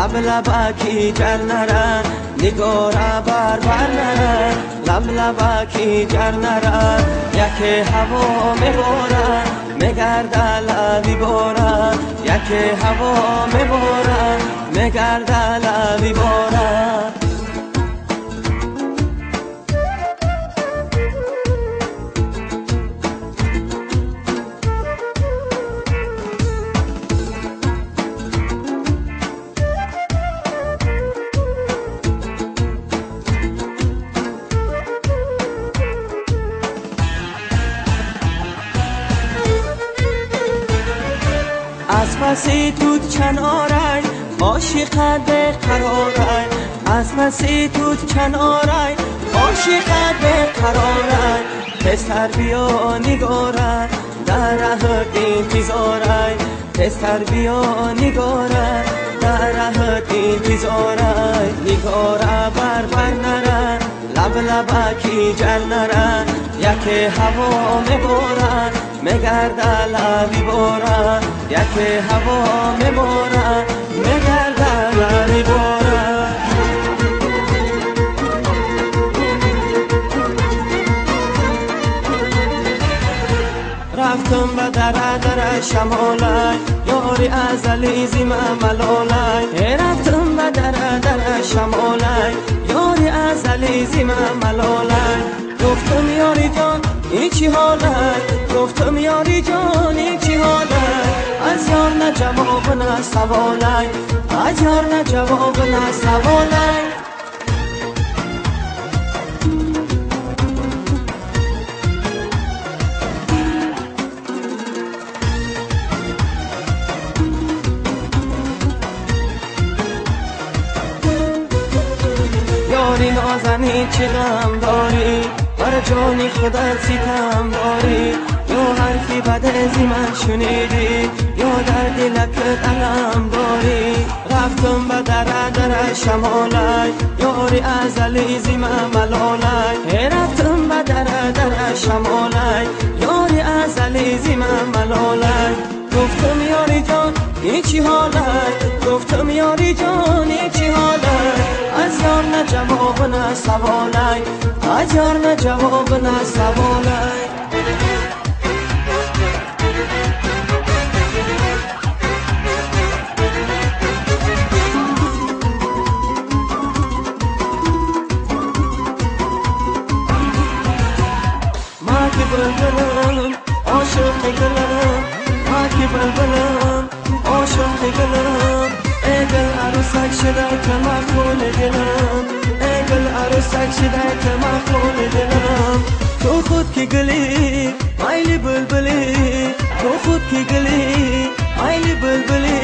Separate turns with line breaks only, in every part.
لب لبکی جر نرن نگارا بر نرن لب لبکی جر نرن یک هوا میبارن میگرده لبی بارن یک هوا میبارن میگرده لبی بارن از پسی توت کنارای عاشقت به قرارای از پسی توت کنارای عاشقت به قرارای پسر بیا نگارای در راه انتظارای پسر بیا نگارای در راه انتظارای نگارا بر نرن لب لبکی جر نرن یک هوا میبارن میگرده لبی بارن یک هوا میبارن میگرده لبی بارن رفتم به در شمالای یاری ازلی زیم ملالای رفتم به در شمالای یاری ازلی زیم ملالای گفتم یاری جان این چی حالت گفتم یاری جان این چی حالت از یار نه جواب نه سوالای از یار نه جواب نه سوالای یاری نازنی چه غم داری بر جانی خودت ستم داری یا حرفی بد ازی من شنیدی یا در دلت علم داری رفتم به در شمالای یاری ازلی زی من ملالای رفتم به در شمالای یاری ازلی زی من ملالای گفتم یاری جان این چی حالت گفتم یاری جان این چی حالت از یار نه جواب نه سوالای از یار نه جواب نه سوالای ما که بلبلم عاشق دلم ما که بلبلم عاشق دلم ای دل عروسک شده که مخول دلم ای دل عروسک شده که مخول دلم تو خود که گلی مایلی بلبلی تو خود که گلی مایلی بلبلی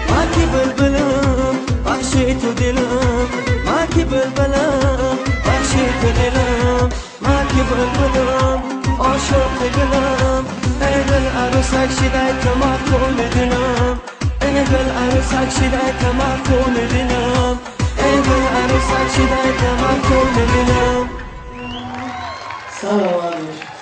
ما که بلبلم بخشی تو دلم ما که بلبلم بخشی تو دلم ما که بلبلم عاشق دلم ای دل عروسک شده که مخول دلم ای دل عروسک شده که مخول دلم ای دل عروسک شده که مخول دلم سلام علیکم.